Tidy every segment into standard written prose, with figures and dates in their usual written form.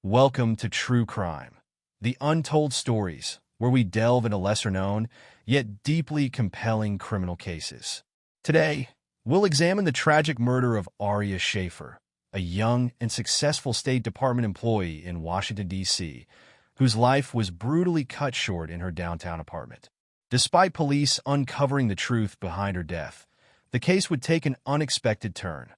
Welcome to True Crime, the untold stories where we delve into lesser-known, yet deeply compelling criminal cases. Today, we'll examine the tragic murder of Aria Schaefer, a young and successful State Department employee in Washington, D.C., whose life was brutally cut short in her downtown apartment. Despite police uncovering the truth behind her death, the case would take an unexpected turn,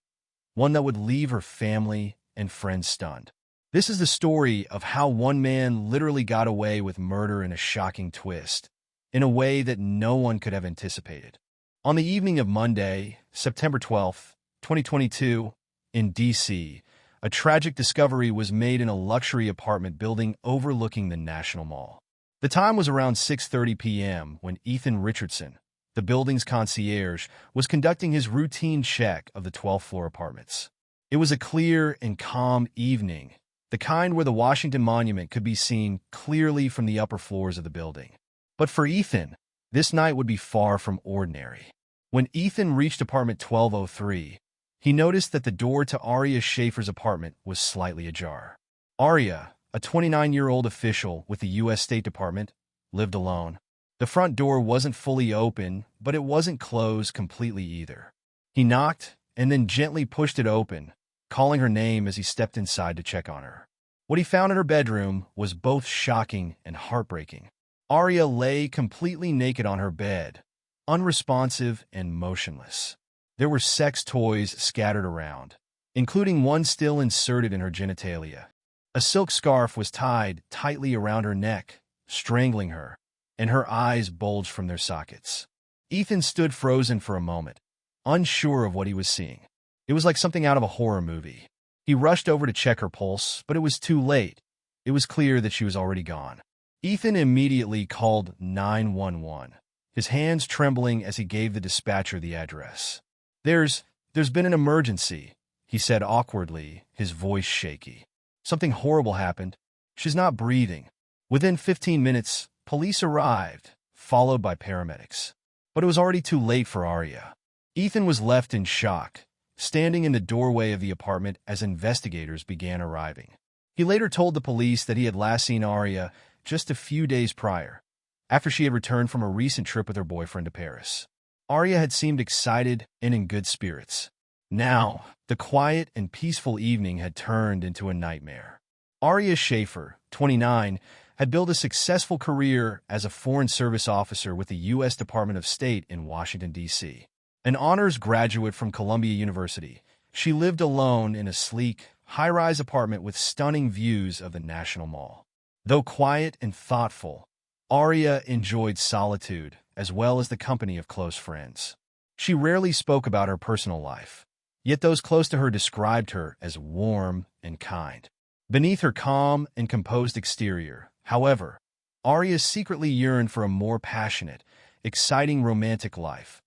one that would leave her family and friends stunned. This is the story of how one man literally got away with murder in a shocking twist, in a way that no one could have anticipated. On the evening of Monday, September 12, 2022, in D.C., a tragic discovery was made in a luxury apartment building overlooking the National Mall. The time was around 6:30 p.m. when Ethan Richardson, the building's concierge, was conducting his routine check of the 12th floor apartments. It was a clear and calm evening, the kind where the Washington Monument could be seen clearly from the upper floors of the building. But for Ethan, this night would be far from ordinary. When Ethan reached apartment 1203, he noticed that the door to Aria Schaefer's apartment was slightly ajar. Aria, a 29-year-old official with the U.S. State Department, lived alone. The front door wasn't fully open, but it wasn't closed completely either. He knocked and then gently pushed it open, calling her name as he stepped inside to check on her. What he found in her bedroom was both shocking and heartbreaking. Aria lay completely naked on her bed, unresponsive and motionless. There were sex toys scattered around, including one still inserted in her genitalia. A silk scarf was tied tightly around her neck, strangling her, and her eyes bulged from their sockets. Ethan stood frozen for a moment, unsure of what he was seeing. It was like something out of a horror movie. He rushed over to check her pulse, but it was too late. It was clear that she was already gone. Ethan immediately called 911, his hands trembling as he gave the dispatcher the address. There's been an emergency," he said awkwardly, his voice shaky. "Something horrible happened. She's not breathing." Within 15 minutes, police arrived, followed by paramedics. But it was already too late for Aria. Ethan was left in shock, standing in the doorway of the apartment as investigators began arriving. He later told the police that he had last seen Aria just a few days prior, after she had returned from a recent trip with her boyfriend to Paris. Aria had seemed excited and in good spirits. Now, the quiet and peaceful evening had turned into a nightmare. Aria Schaefer, 29, had built a successful career as a Foreign Service officer with the U.S. Department of State in Washington, D.C. An honors graduate from Columbia University, she lived alone in a sleek, high-rise apartment with stunning views of the National Mall. Though quiet and thoughtful, Aria enjoyed solitude as well as the company of close friends. She rarely spoke about her personal life, yet those close to her described her as warm and kind. Beneath her calm and composed exterior, however, Aria secretly yearned for a more passionate, exciting romantic life,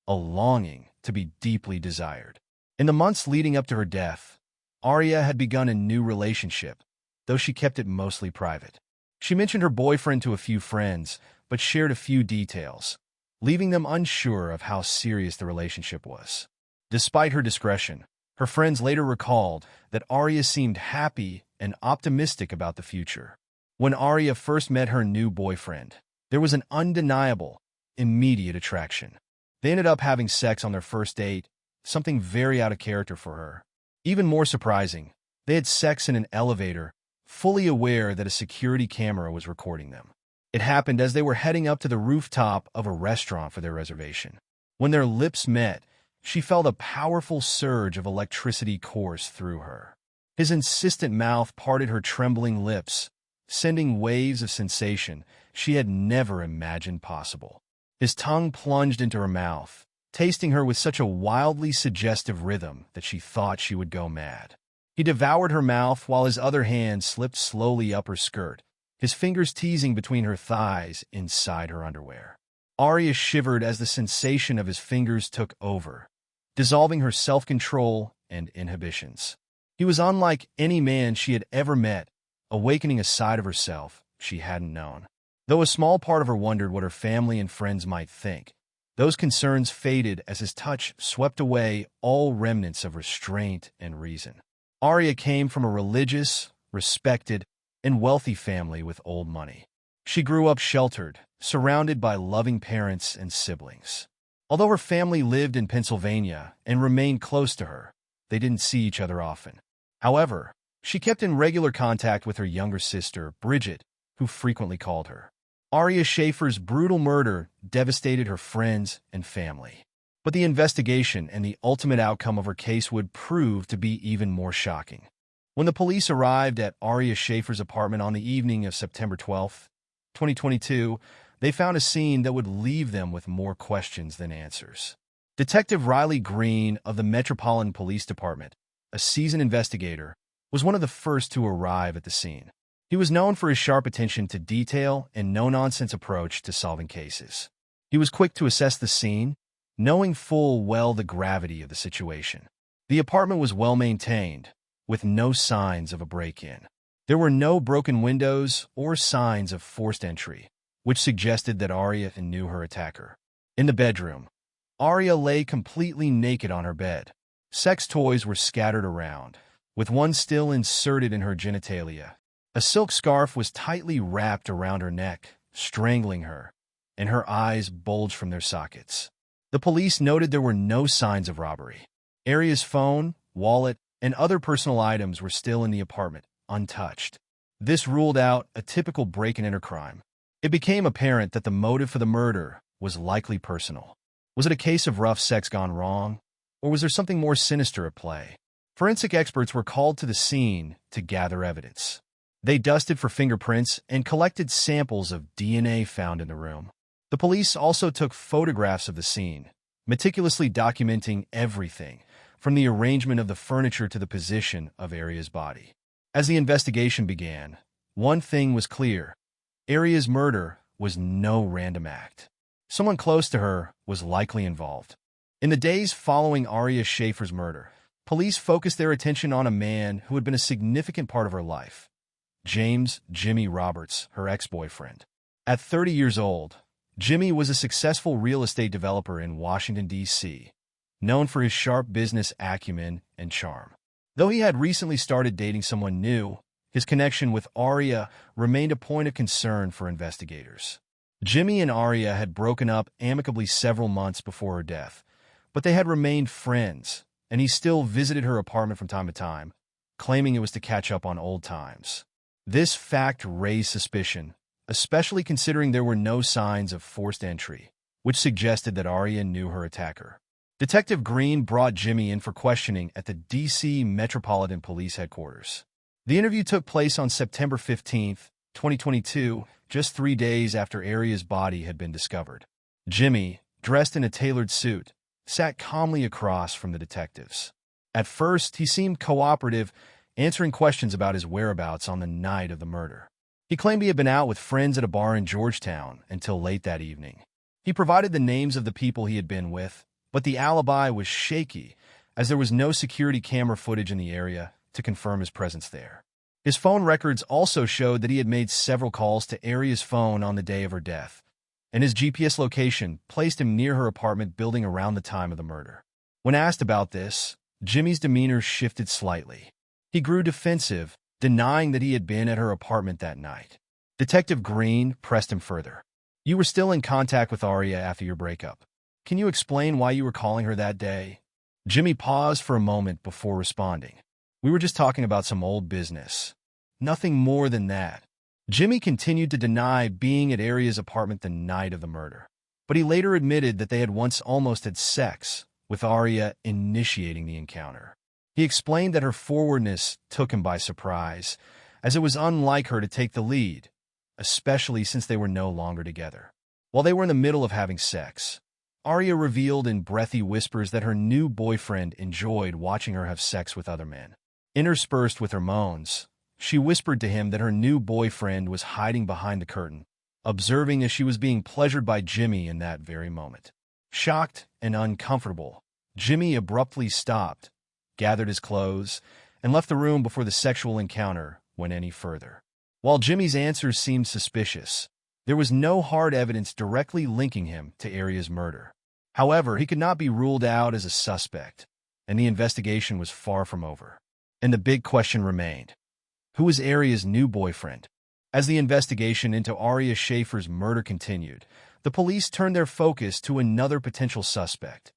a longing to be deeply desired. In the months leading up to her death, Aria had begun a new relationship, though she kept it mostly private. She mentioned her boyfriend to a few friends, but shared a few details, leaving them unsure of how serious the relationship was. Despite her discretion, her friends later recalled that Aria seemed happy and optimistic about the future. When Aria first met her new boyfriend, there was an undeniable, immediate attraction. They ended up having sex on their first date, something very out of character for her. Even more surprising, they had sex in an elevator, fully aware that a security camera was recording them. It happened as they were heading up to the rooftop of a restaurant for their reservation. When their lips met, she felt a powerful surge of electricity course through her. His insistent mouth parted her trembling lips, sending waves of sensation she had never imagined possible. His tongue plunged into her mouth, tasting her with such a wildly suggestive rhythm that she thought she would go mad. He devoured her mouth while his other hand slipped slowly up her skirt, his fingers teasing between her thighs inside her underwear. Aria shivered as the sensation of his fingers took over, dissolving her self-control and inhibitions. He was unlike any man she had ever met, awakening a side of herself she hadn't known. Though a small part of her wondered what her family and friends might think, those concerns faded as his touch swept away all remnants of restraint and reason. Aria came from a religious, respected, and wealthy family with old money. She grew up sheltered, surrounded by loving parents and siblings. Although her family lived in Pennsylvania and remained close to her, they didn't see each other often. However, she kept in regular contact with her younger sister, Bridget, who frequently called her. Aria Schaefer's brutal murder devastated her friends and family. But the investigation and the ultimate outcome of her case would prove to be even more shocking. When the police arrived at Aria Schaefer's apartment on the evening of September 12, 2022, they found a scene that would leave them with more questions than answers. Detective Riley Green of the Metropolitan Police Department, a seasoned investigator, was one of the first to arrive at the scene. He was known for his sharp attention to detail and no-nonsense approach to solving cases. He was quick to assess the scene, knowing full well the gravity of the situation. The apartment was well-maintained, with no signs of a break-in. There were no broken windows or signs of forced entry, which suggested that Aria knew her attacker. In the bedroom, Aria lay completely naked on her bed. Sex toys were scattered around, with one still inserted in her genitalia. A silk scarf was tightly wrapped around her neck, strangling her, and her eyes bulged from their sockets. The police noted there were no signs of robbery. Aria's phone, wallet, and other personal items were still in the apartment, untouched. This ruled out a typical break-and-enter crime. It became apparent that the motive for the murder was likely personal. Was it a case of rough sex gone wrong, or was there something more sinister at play? Forensic experts were called to the scene to gather evidence. They dusted for fingerprints and collected samples of DNA found in the room. The police also took photographs of the scene, meticulously documenting everything, from the arrangement of the furniture to the position of Aria's body. As the investigation began, one thing was clear: Aria's murder was no random act. Someone close to her was likely involved. In the days following Aria Schaefer's murder, police focused their attention on a man who had been a significant part of her life: James "Jimmy" Roberts, her ex-boyfriend. At 30 years old, Jimmy was a successful real estate developer in Washington, D.C., known for his sharp business acumen and charm. Though he had recently started dating someone new, his connection with Aria remained a point of concern for investigators. Jimmy and Aria had broken up amicably several months before her death, but they had remained friends, and he still visited her apartment from time to time, claiming it was to catch up on old times. This fact raised suspicion, especially considering there were no signs of forced entry, which suggested that Aria knew her attacker. Detective Green brought Jimmy in for questioning at the D.C. Metropolitan Police Headquarters. The interview took place on September 15, 2022, just 3 days after Aria's body had been discovered. Jimmy, dressed in a tailored suit, sat calmly across from the detectives. At first, he seemed cooperative, answering questions about his whereabouts on the night of the murder. He claimed he had been out with friends at a bar in Georgetown until late that evening. He provided the names of the people he had been with, but the alibi was shaky, as there was no security camera footage in the area to confirm his presence there. His phone records also showed that he had made several calls to Aria's phone on the day of her death, and his GPS location placed him near her apartment building around the time of the murder. When asked about this, Jimmy's demeanor shifted slightly. He grew defensive, denying that he had been at her apartment that night. Detective Green pressed him further. "You were still in contact with Aria after your breakup. Can you explain why you were calling her that day?" Jimmy paused for a moment before responding. "We were just talking about some old business. Nothing more than that." Jimmy continued to deny being at Aria's apartment the night of the murder, but he later admitted that they had once almost had sex, with Aria initiating the encounter. He explained that her forwardness took him by surprise, as it was unlike her to take the lead, especially since they were no longer together. While they were in the middle of having sex, Aria revealed in breathy whispers that her new boyfriend enjoyed watching her have sex with other men. Interspersed with her moans, she whispered to him that her new boyfriend was hiding behind the curtain, observing as she was being pleasured by Jimmy in that very moment. Shocked and uncomfortable, Jimmy abruptly stopped, gathered his clothes, and left the room before the sexual encounter went any further. While Jimmy's answers seemed suspicious, there was no hard evidence directly linking him to Aria's murder. However, he could not be ruled out as a suspect, and the investigation was far from over. And the big question remained: who was Aria's new boyfriend. As the investigation into Aria Schaefer's murder continued, the police turned their focus to another potential suspect,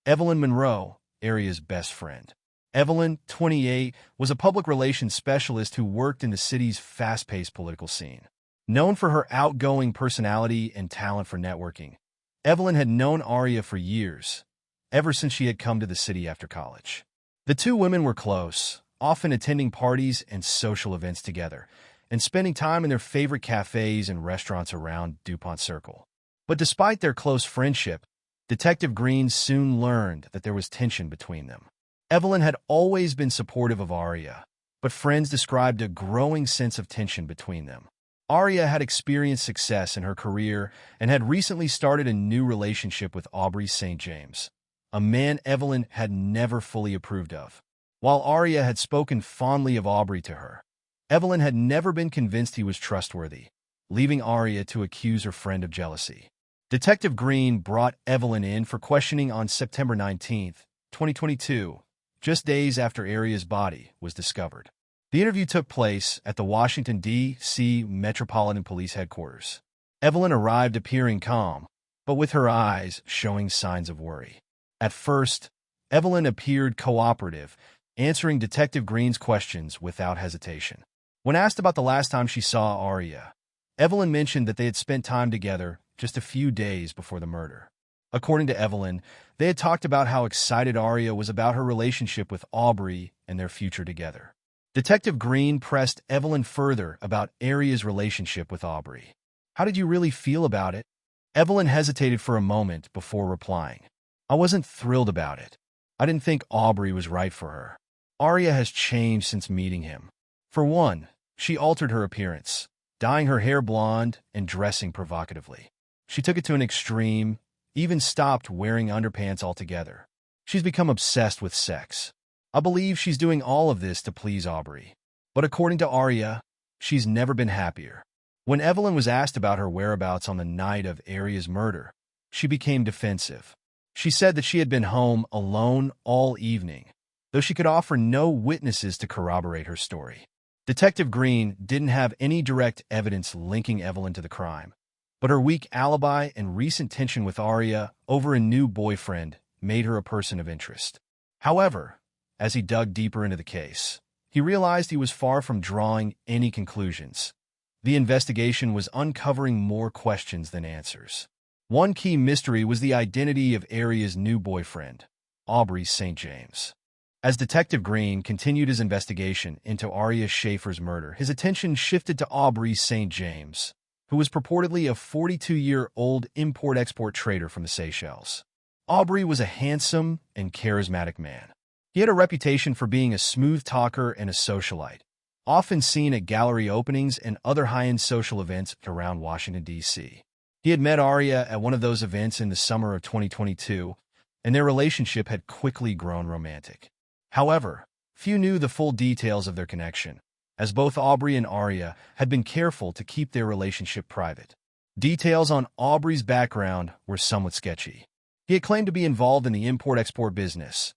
Evelyn Monroe, Aria's best friend. Evelyn, 28, was a public relations specialist who worked in the city's fast-paced political scene. Known for her outgoing personality and talent for networking, Evelyn had known Aria for years, ever since she had come to the city after college. The two women were close, often attending parties and social events together, and spending time in their favorite cafes and restaurants around DuPont Circle. But despite their close friendship, Detective Green soon learned that there was tension between them. Evelyn had always been supportive of Aria, but friends described a growing sense of tension between them. Aria had experienced success in her career and had recently started a new relationship with Aubrey St. James, a man Evelyn had never fully approved of. While Aria had spoken fondly of Aubrey to her, Evelyn had never been convinced he was trustworthy, leaving Aria to accuse her friend of jealousy. Detective Green brought Evelyn in for questioning on September 19, 2022, just days after Aria's body was discovered. The interview took place at the Washington, D.C. Metropolitan Police Headquarters. Evelyn arrived appearing calm, but with her eyes showing signs of worry. At first, Evelyn appeared cooperative, answering Detective Green's questions without hesitation. When asked about the last time she saw Aria, Evelyn mentioned that they had spent time together just a few days before the murder. According to Evelyn, they had talked about how excited Aria was about her relationship with Aubrey and their future together. Detective Green pressed Evelyn further about Aria's relationship with Aubrey. "How did you really feel about it?" Evelyn hesitated for a moment before replying. "I wasn't thrilled about it. I didn't think Aubrey was right for her. Aria has changed since meeting him. For one, she altered her appearance, dyeing her hair blonde and dressing provocatively. She took it to an extreme, even stopped wearing underpants altogether. She's become obsessed with sex. I believe she's doing all of this to please Aubrey. But according to Aria, she's never been happier." When Evelyn was asked about her whereabouts on the night of Aria's murder, she became defensive. She said that she had been home alone all evening, though she could offer no witnesses to corroborate her story. Detective Green didn't have any direct evidence linking Evelyn to the crime, but her weak alibi and recent tension with Aria over a new boyfriend made her a person of interest. However, as he dug deeper into the case, he realized he was far from drawing any conclusions. The investigation was uncovering more questions than answers. One key mystery was the identity of Aria's new boyfriend, Aubrey St. James. As Detective Green continued his investigation into Aria Schaefer's murder, his attention shifted to Aubrey St. James, who was purportedly a 42-year-old import-export trader from the Seychelles. Aubrey was a handsome and charismatic man. He had a reputation for being a smooth talker and a socialite, often seen at gallery openings and other high-end social events around Washington, D.C. He had met Aria at one of those events in the summer of 2022, and their relationship had quickly grown romantic. However, few knew the full details of their connection, as both Aubrey and Aria had been careful to keep their relationship private. Details on Aubrey's background were somewhat sketchy. He had claimed to be involved in the import-export business,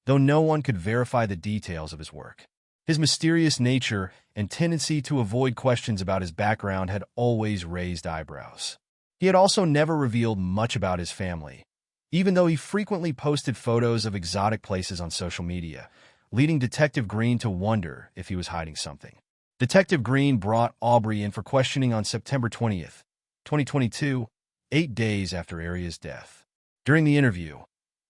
though no one could verify the details of his work. His mysterious nature and tendency to avoid questions about his background had always raised eyebrows. He had also never revealed much about his family, even though he frequently posted photos of exotic places on social media, leading Detective Green to wonder if he was hiding something. Detective Green brought Aubrey in for questioning on September 20th, 2022, 8 days after Aria's death. During the interview,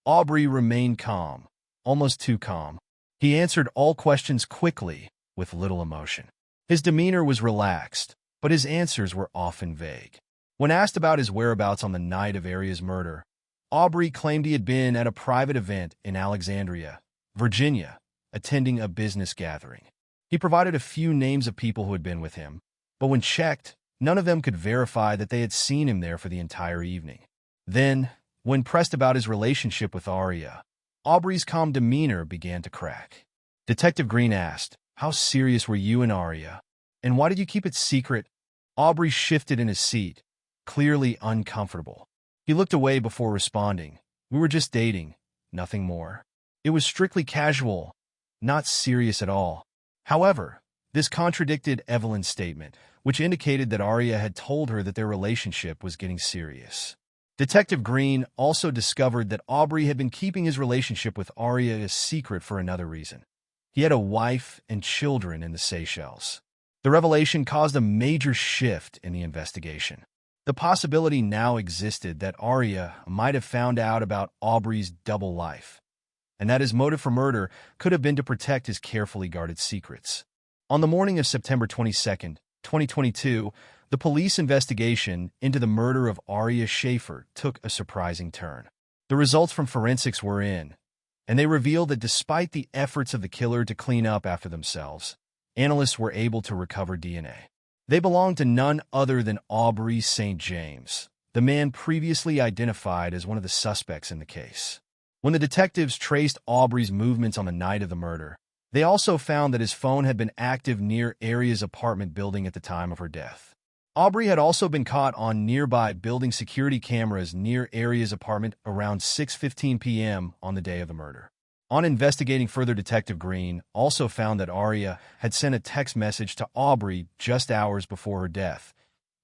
Aubrey remained calm, almost too calm. He answered all questions quickly, with little emotion. His demeanor was relaxed, but his answers were often vague. When asked about his whereabouts on the night of Aria's murder, Aubrey claimed he had been at a private event in Alexandria, Virginia, attending a business gathering. He provided a few names of people who had been with him, but when checked, none of them could verify that they had seen him there for the entire evening. Then, when pressed about his relationship with Aria, Aubrey's calm demeanor began to crack. Detective Green asked, "How serious were you and Aria? And why did you keep it secret?" Aubrey shifted in his seat, clearly uncomfortable. He looked away before responding. "We were just dating, nothing more. It was strictly casual, not serious at all. However, This contradicted Evelyn's statement, which indicated that Aria had told her that their relationship was getting serious. Detective Green also discovered that Aubrey had been keeping his relationship with Aria a secret for another reason. He had a wife and children in the Seychelles. The revelation caused a major shift in the investigation. The possibility now existed that Aria might have found out about Aubrey's double life, and that his motive for murder could have been to protect his carefully guarded secrets. On the morning of September 22, 2022, the police investigation into the murder of Aria Schaefer took a surprising turn. The results from forensics were in, and they revealed that despite the efforts of the killer to clean up after themselves, analysts were able to recover DNA. They belonged to none other than Aubrey St. James, the man previously identified as one of the suspects in the case. When the detectives traced Aubrey's movements on the night of the murder, they also found that his phone had been active near Aria's apartment building at the time of her death. Aubrey had also been caught on nearby building security cameras near Aria's apartment around 6:15 p.m. on the day of the murder. On investigating further, Detective Green also found that Aria had sent a text message to Aubrey just hours before her death,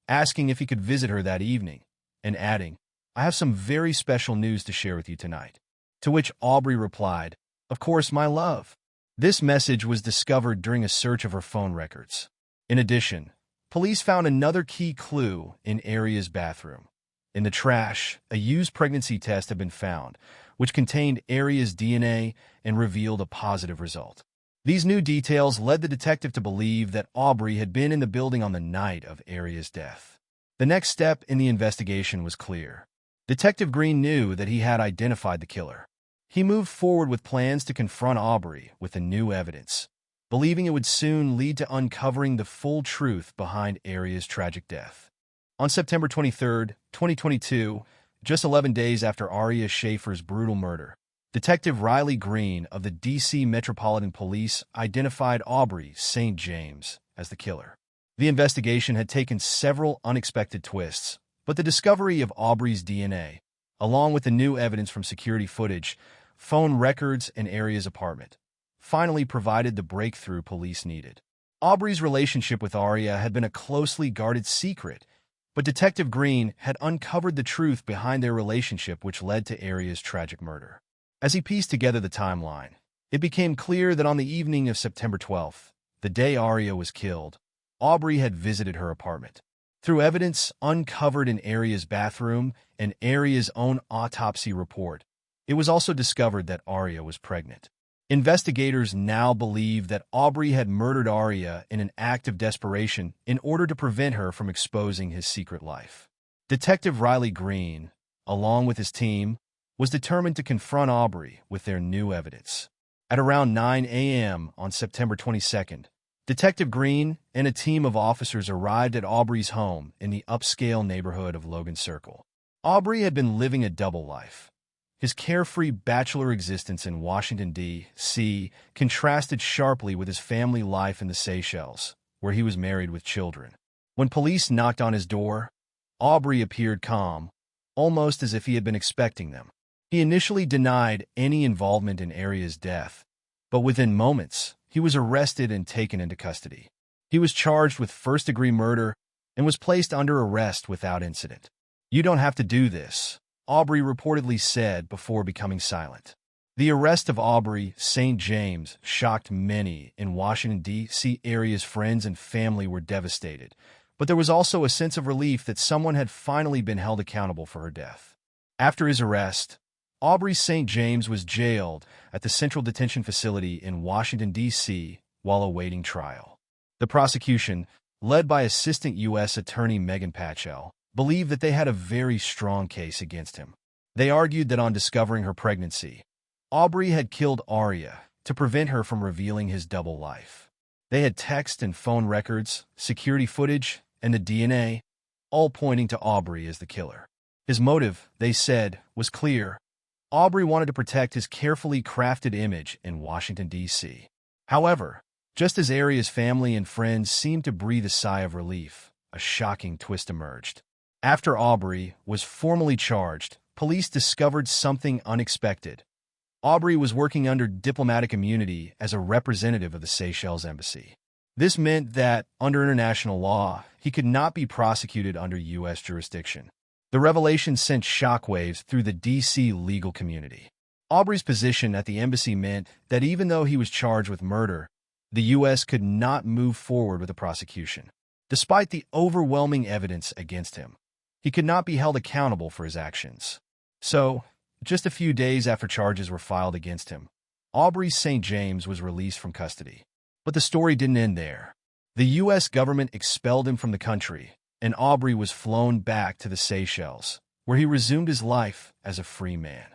asking if he could visit her that evening, and adding, "I have some very special news to share with you tonight." To which Aubrey replied, "Of course, my love." This message was discovered during a search of her phone records. In addition, police found another key clue in Aria's bathroom. In the trash, a used pregnancy test had been found, which contained Aria's DNA and revealed a positive result. These new details led the detective to believe that Aubrey had been in the building on the night of Aria's death. The next step in the investigation was clear. Detective Green knew that he had identified the killer. He moved forward with plans to confront Aubrey with the new evidence, believing it would soon lead to uncovering the full truth behind Aria's tragic death. On September 23, 2022, just 11 days after Aria Schaefer's brutal murder, Detective Riley Green of the D.C. Metropolitan Police identified Aubrey St. James as the killer. The investigation had taken several unexpected twists, but the discovery of Aubrey's DNA, along with the new evidence from security footage, phone records, and Aria's apartment, finally provided the breakthrough police needed. Aubrey's relationship with Aria had been a closely guarded secret, but Detective Green had uncovered the truth behind their relationship, which led to Aria's tragic murder. As he pieced together the timeline, it became clear that on the evening of September 12th, the day Aria was killed, Aubrey had visited her apartment. Through evidence uncovered in Aria's bathroom and Aria's own autopsy report, it was also discovered that Aria was pregnant. Investigators now believe that Aubrey had murdered Aria in an act of desperation in order to prevent her from exposing his secret life. Detective Riley Green, along with his team, was determined to confront Aubrey with their new evidence. At around 9 a.m. on September 22nd, Detective Green and a team of officers arrived at Aubrey's home in the upscale neighborhood of Logan Circle. Aubrey had been living a double life. His carefree bachelor existence in Washington, D.C. contrasted sharply with his family life in the Seychelles, where he was married with children. When police knocked on his door, Aubrey appeared calm, almost as if he had been expecting them. He initially denied any involvement in Aria's death, but within moments, he was arrested and taken into custody. He was charged with first-degree murder and was placed under arrest without incident. "You don't have to do this," Aubrey reportedly said before becoming silent. The arrest of Aubrey St. James shocked many in Washington, D.C. Aria's friends and family were devastated, but there was also a sense of relief that someone had finally been held accountable for her death. After his arrest, Aubrey St. James was jailed at the Central Detention Facility in Washington, D.C., while awaiting trial. The prosecution, led by Assistant U.S. Attorney Megan Patchell, believed that they had a very strong case against him. They argued that on discovering her pregnancy, Aubrey had killed Aria to prevent her from revealing his double life. They had text and phone records, security footage, and the DNA, all pointing to Aubrey as the killer. His motive, they said, was clear. Aubrey wanted to protect his carefully crafted image in Washington, D.C. However, just as Aria's family and friends seemed to breathe a sigh of relief, a shocking twist emerged. After Aubrey was formally charged, police discovered something unexpected. Aubrey was working under diplomatic immunity as a representative of the Seychelles Embassy. This meant that, under international law, he could not be prosecuted under U.S. jurisdiction. The revelation sent shockwaves through the D.C. legal community. Arbery's position at the embassy meant that even though he was charged with murder, the U.S. could not move forward with the prosecution. Despite the overwhelming evidence against him, he could not be held accountable for his actions. So, just a few days after charges were filed against him, Aubrey St. James was released from custody. But the story didn't end there. The U.S. government expelled him from the country, and Aubrey was flown back to the Seychelles, where he resumed his life as a free man.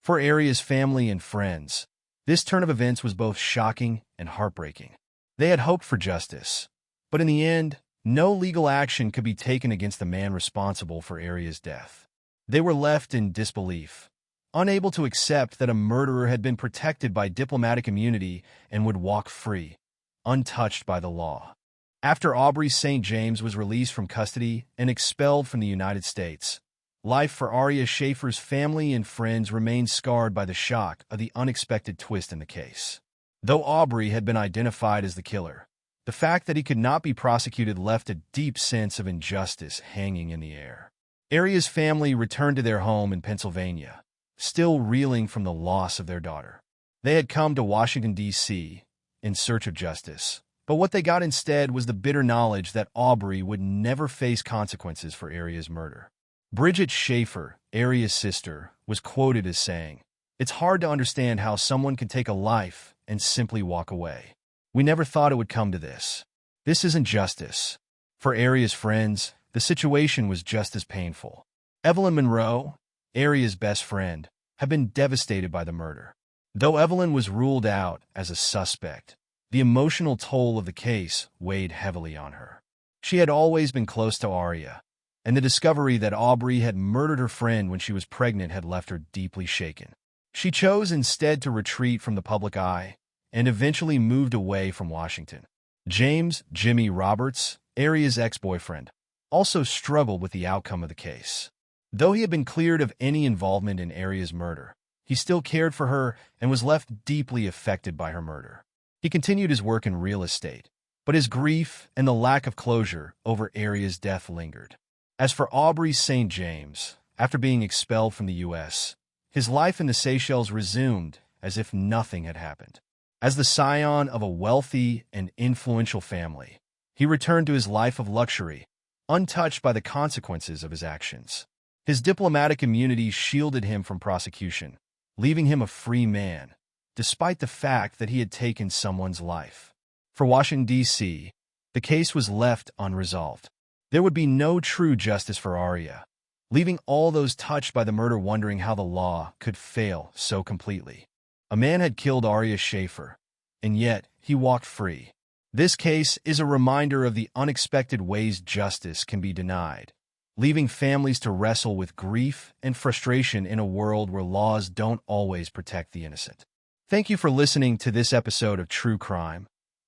For Aria's family and friends, this turn of events was both shocking and heartbreaking. They had hoped for justice, but in the end, no legal action could be taken against the man responsible for Aria's death. They were left in disbelief, unable to accept that a murderer had been protected by diplomatic immunity and would walk free, untouched by the law. After Aubrey St. James was released from custody and expelled from the United States, life for Aria Schaefer's family and friends remained scarred by the shock of the unexpected twist in the case. Though Aubrey had been identified as the killer, the fact that he could not be prosecuted left a deep sense of injustice hanging in the air. Aria's family returned to their home in Pennsylvania, still reeling from the loss of their daughter. They had come to Washington, D.C., in search of justice, but what they got instead was the bitter knowledge that Aubrey would never face consequences for Aria's murder. Bridget Schaefer, Aria's sister, was quoted as saying, "It's hard to understand how someone can take a life and simply walk away. We never thought it would come to this. This isn't justice." For Aria's friends, the situation was just as painful. Evelyn Monroe, Aria's best friend, had been devastated by the murder. Though Evelyn was ruled out as a suspect, the emotional toll of the case weighed heavily on her. She had always been close to Aria, and the discovery that Aubrey had murdered her friend when she was pregnant had left her deeply shaken. She chose instead to retreat from the public eye and eventually moved away from Washington. James Jimmy Roberts, Aria's ex-boyfriend, also struggled with the outcome of the case. Though he had been cleared of any involvement in Aria's murder, he still cared for her and was left deeply affected by her murder. He continued his work in real estate, but his grief and the lack of closure over Aria's death lingered. As for Aubrey St. James, after being expelled from the U.S., his life in the Seychelles resumed as if nothing had happened. As the scion of a wealthy and influential family, he returned to his life of luxury, untouched by the consequences of his actions. His diplomatic immunity shielded him from prosecution, leaving him a free man, despite the fact that he had taken someone's life. For Washington, D.C., the case was left unresolved. There would be no true justice for Aria, leaving all those touched by the murder wondering how the law could fail so completely. A man had killed Aria Schaefer, and yet he walked free. This case is a reminder of the unexpected ways justice can be denied, leaving families to wrestle with grief and frustration in a world where laws don't always protect the innocent. Thank you for listening to this episode of True Crime,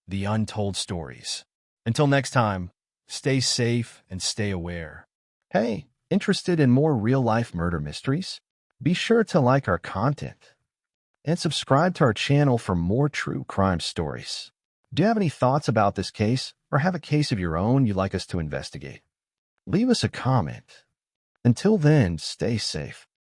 The Untold Stories. Until next time, stay safe and stay aware. Hey, interested in more real-life murder mysteries? Be sure to like our content and subscribe to our channel for more true crime stories. Do you have any thoughts about this case or have a case of your own you'd like us to investigate? Leave us a comment. Until then, stay safe.